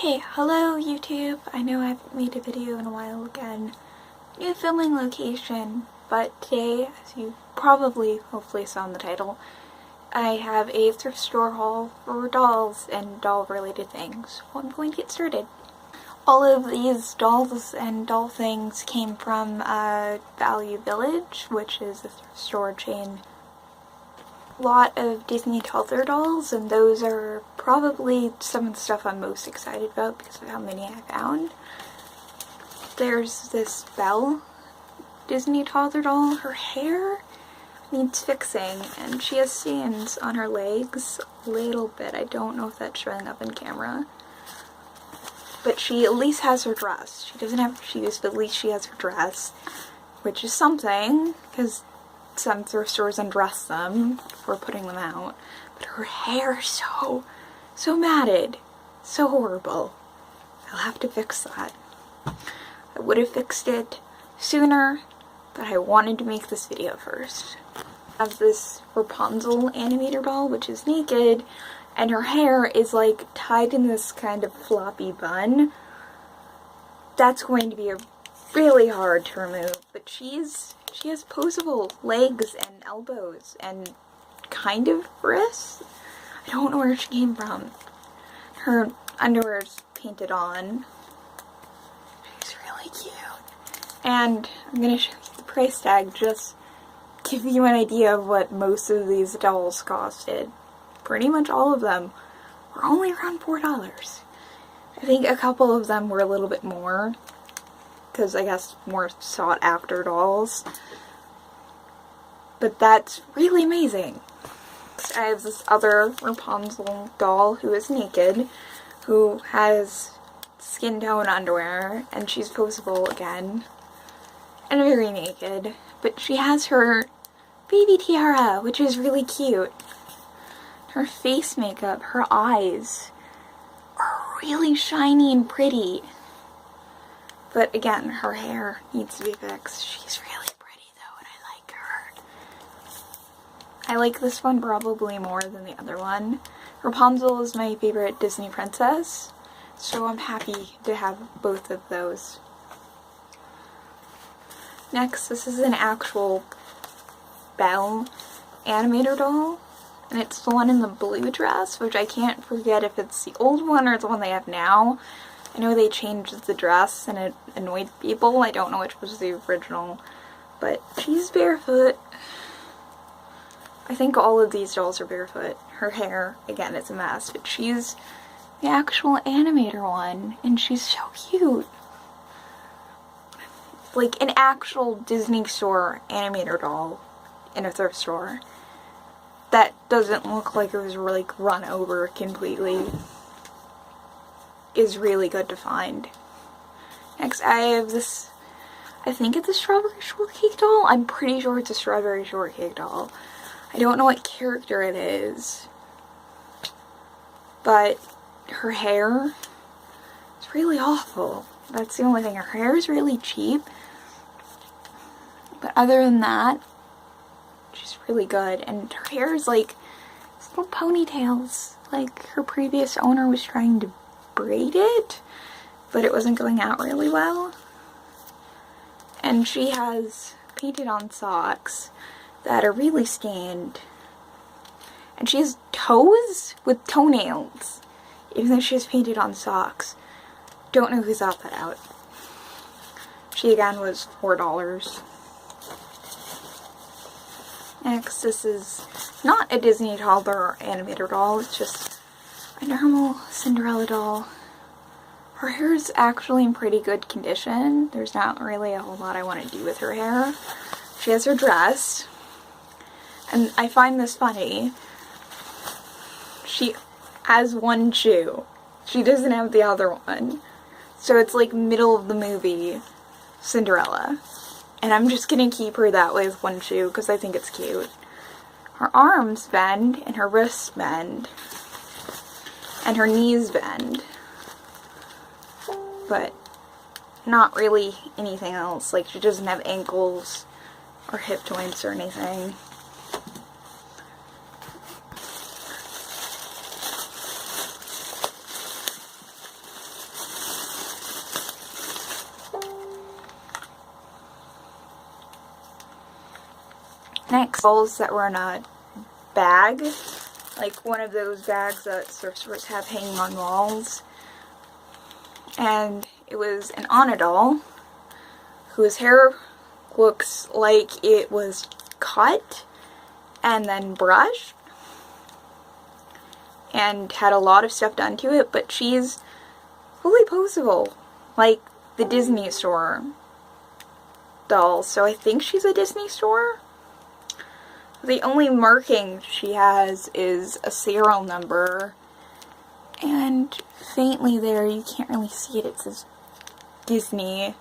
Okay, hello YouTube. I know I haven't made a video in a while again. New filming location, but today, as you probably hopefully saw in the title, I have a thrift store haul for dolls and doll related things. So I'm going to get started. All of these dolls and doll things came from Value Village, which is a thrift store chain. Lot of Disney toddler dolls, and those are probably some of the stuff I'm most excited about because of how many I found. There's this Belle Disney toddler doll. Her hair needs fixing and she has stains on her legs a little bit. I don't know if that's showing up in camera, but she at least has her dress. She doesn't have her shoes, but at least she has her dress, which is something because some thrift stores undress them before putting them out. But her hair is so matted. So horrible. I'll have to fix that. I would have fixed it sooner, but I wanted to make this video first. I have this Rapunzel animator doll, which is naked, and her hair is like tied in this kind of floppy bun. That's going to be really hard to remove, but she has posable legs and elbows and kind of wrists. I don't know where she came from. Her underwear is painted on. She's really cute. And I'm going to show you the price tag, just give you an idea of what most of these dolls costed. Pretty much all of them were only around $4. I think a couple of them were a little bit more, because I guess more sought after dolls. But that's really amazing. I have this other Rapunzel doll who is naked, who has skin tone underwear, and she's posable again, and very naked. But she has her baby tiara, which is really cute. Her face makeup, her eyes are really shiny and pretty. But again, her hair needs to be fixed. She's really pretty though, and I like her. I like this one probably more than the other one. Rapunzel is my favorite Disney princess, so I'm happy to have both of those. Next, this is an actual Belle animator doll, and it's the one in the blue dress, which I can't forget if it's the old one or the one they have now. I know they changed the dress and it annoyed people. I don't know which was the original, but she's barefoot. I think all of these dolls are barefoot. Her hair, again, is a mess, but she's the actual animator one, and she's so cute. Like an actual Disney store animator doll in a thrift store that doesn't look like it was really run over completely is really good to find. Next, I have this, I think it's a strawberry shortcake doll. I'm pretty sure it's a strawberry shortcake doll. I don't know what character it is, but her hair is really awful. That's the only thing. Her hair is really cheap, but other than that, she's really good. And her hair is like little ponytails, like her previous owner was trying to braid it, but it wasn't going out really well. And she has painted on socks that are really stained, and she has toes with toenails, even though she has painted on socks. Don't know who thought that out. She again was $4. Next, this is not a Disney toddler or animator doll, it's just a normal Cinderella doll. Her hair is actually in pretty good condition. There's not really a whole lot I want to do with her hair. She has her dress, and I find this funny. She has one shoe. She doesn't have the other one. So it's like middle of the movie Cinderella. And I'm just gonna keep her that way with one shoe because I think it's cute. Her arms bend, and her wrists bend, and her knees bend, but not really anything else. Like, she doesn't have ankles or hip joints or anything. Next, balls that were in a bag, like one of those bags that thrift stores have hanging on walls. And it was an Anna doll whose hair looks like it was cut and then brushed and had a lot of stuff done to it, but she's fully posable, like the Disney Store doll. So I think she's a Disney Store. The only marking she has is a serial number, and faintly there, you can't really see it, it says Disney,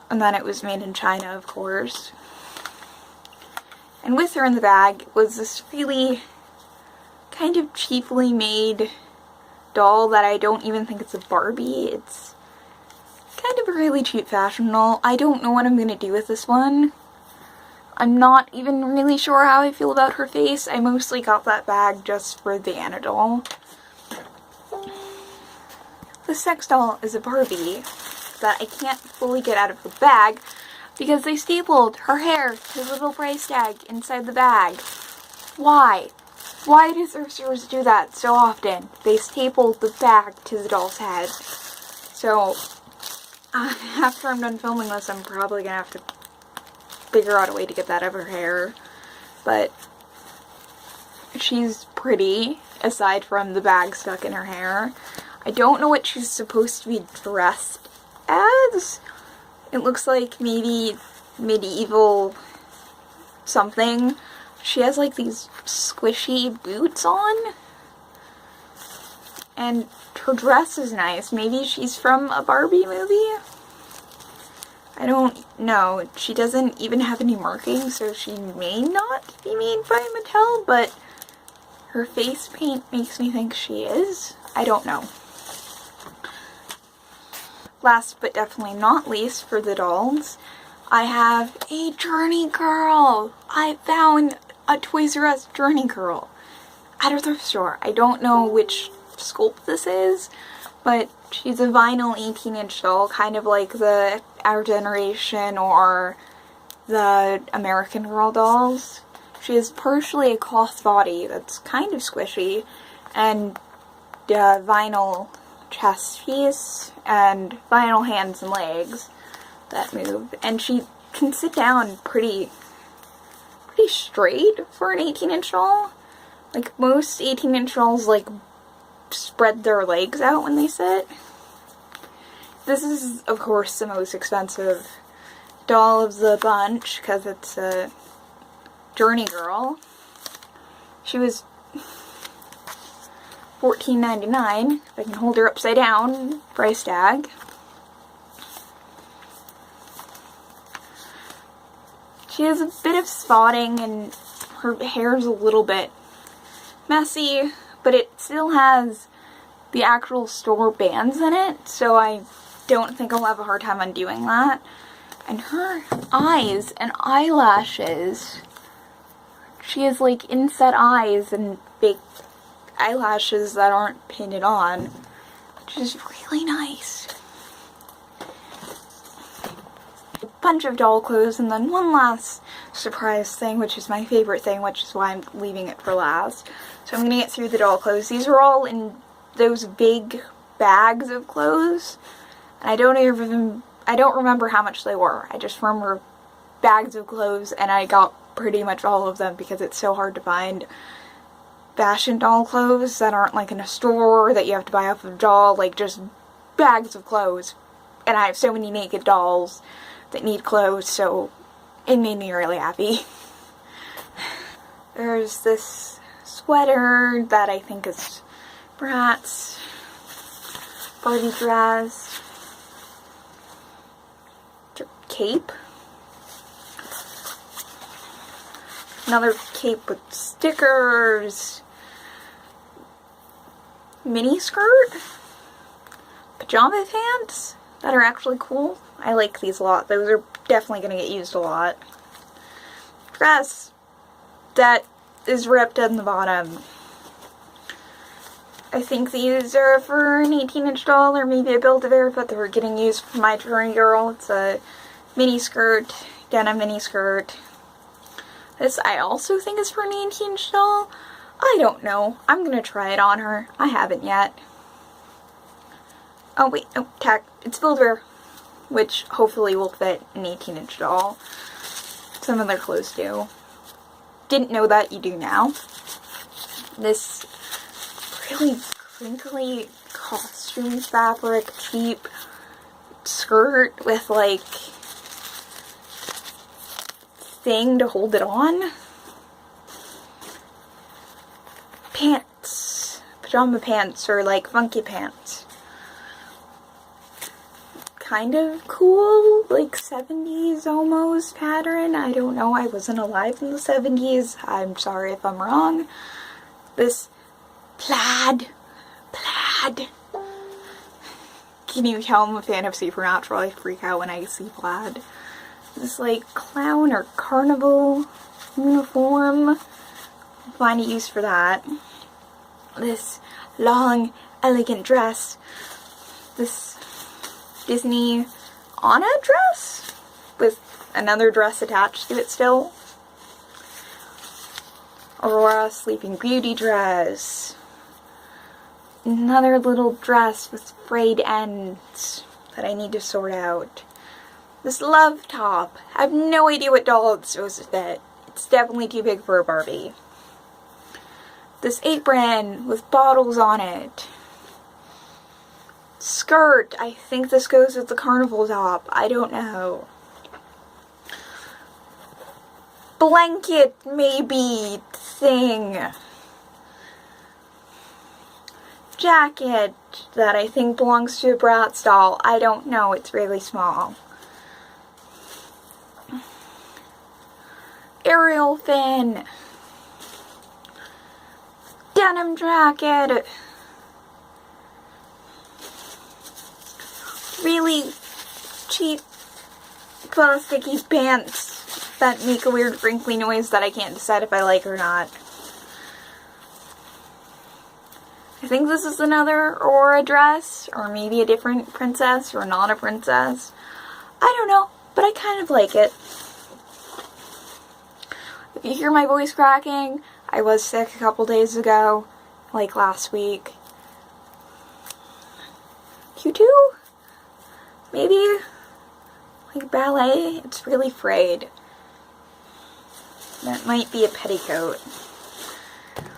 and then it was made in China, of course. And with her in the bag was this really kind of cheaply made doll that I don't even think it's a Barbie. It's kind of a really cheap fashion doll. I don't know what I'm going to do with this one. I'm not even really sure how I feel about her face. I mostly got that bag just for the Anna doll. The sex doll is a Barbie that I can't fully get out of the bag because they stapled her hair to the little price tag inside the bag. Why? Why do thrift stores do that so often? They stapled the bag to the doll's head. So, after I'm done filming this, I'm probably gonna have to figure out a way to get that out of her hair. But she's pretty, aside from the bag stuck in her hair. I don't know what she's supposed to be dressed as. It looks like maybe medieval something. She has like these squishy boots on. And her dress is nice. Maybe she's from a Barbie movie? I don't know. She doesn't even have any markings, so she may not be made by Mattel, but her face paint makes me think she is. I don't know. Last but definitely not least for the dolls, I have a Journey Girl. I found a Toys R Us Journey Girl at a thrift store. I don't know which sculpt this is, but she's a vinyl 18-inch doll, kind of like the Our Generation or the American Girl dolls. She has partially a cloth body that's kind of squishy, and vinyl chest piece, and vinyl hands and legs that move. And she can sit down pretty straight for an 18-inch doll. Like, most 18-inch dolls, like, spread their legs out when they sit. This is, of course, the most expensive doll of the bunch, because it's a Journey Girl. She was $14.99. If I can hold her upside down, price tag. She has a bit of spotting and her hair's a little bit messy, but it still has the actual store bands in it, so I don't think I'll have a hard time undoing that. And her eyes and eyelashes, she has like inset eyes and fake eyelashes that aren't painted on, which is really nice. A bunch of doll clothes, and then one last surprise thing, which is my favorite thing, which is why I'm leaving it for last. So I'm gonna get through the doll clothes. These are all in those big bags of clothes, and I don't remember how much they were. I just remember bags of clothes, and I got pretty much all of them because it's so hard to find fashion doll clothes that aren't like in a store that you have to buy off of a doll, like just bags of clothes. And I have so many naked dolls that need clothes, so it made me really happy. There's this sweater that I think is Brat's Barbie dress. Cape. Another cape with stickers. Mini skirt. Pajama pants that are actually cool. I like these a lot. Those are definitely going to get used a lot. Dress that is ripped in the bottom. I think these are for an 18-inch doll or maybe a Build-A-Bear, but they're getting used for my Journey Girl. It's a mini skirt, denim mini skirt. This I also think is for an 18-inch doll. I don't know. I'm gonna try it on her. I haven't yet. Oh wait, no, tack. It's Build-A-Bear, which hopefully will fit an 18-inch doll. Some of their clothes do. Didn't know that, you do now. This really crinkly costume fabric, cheap skirt with like thing to hold it on. Pants. Pajama pants or like funky pants. Kind of cool, like 70s almost pattern. I don't know, I wasn't alive in the 70s. I'm sorry if I'm wrong. This plaid. Can you tell I'm a fan of Supernatural? I freak out when I see plaid. This like clown or carnival uniform. Find a use for that. This long, elegant dress. This Disney Anna dress with another dress attached to it still. Aurora Sleeping Beauty dress. Another little dress with frayed ends that I need to sort out. This love top. I have no idea what doll it's supposed to fit. It's definitely too big for a Barbie. This apron with bottles on it. Skirt. I think this goes with the carnival top. I don't know. Blanket, maybe, thing. Jacket that I think belongs to a Bratz doll. I don't know. It's really small. Ariel fin. Denim jacket. Really cheap plasticky pants that make a weird crinkly noise that I can't decide if I like or not. I think this is another Aurora dress, or maybe a different princess, or not a princess. I don't know, but I kind of like it. If you hear my voice cracking, I was sick a couple days ago, like last week. Q2? Maybe? Like ballet? It's really frayed. That might be a petticoat.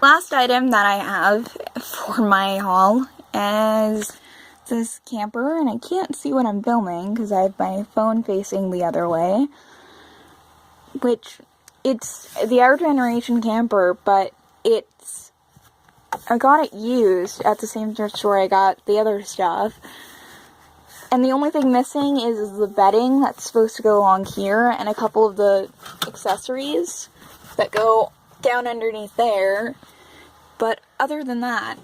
Last item that I have for my haul is this camper, and I can't see what I'm filming because I have my phone facing the other way. Which, it's the Our Generation camper, but I got it used at the same thrift store I got the other stuff. And the only thing missing is the bedding that's supposed to go along here, and a couple of the accessories that go down underneath there. But other than that,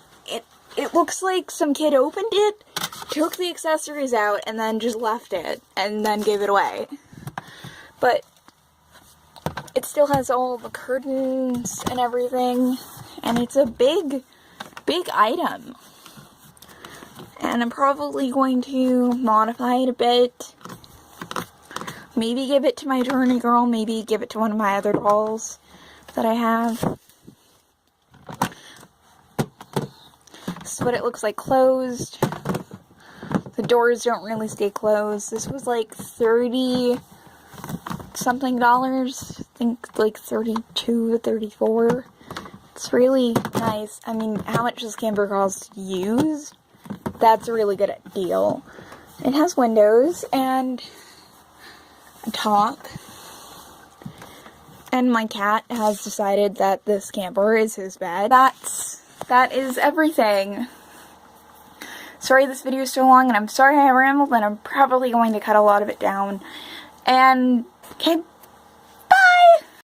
it looks like some kid opened it, took the accessories out, and then just left it, and then gave it away. But it still has all the curtains and everything, and it's a big item. And I'm probably going to modify it a bit. Maybe give it to my Journey girl, maybe give it to one of my other dolls that I have. This is what it looks like closed. The doors don't really stay closed. This was like $30 something. I think like 32 to 34. It's really nice. I mean, how much this camper costs used? That's a really good deal. It has windows and a top. And my cat has decided that this camper is his bed. That is everything. Sorry this video is so long, and I'm sorry I rambled, and I'm probably going to cut a lot of it down. And, okay,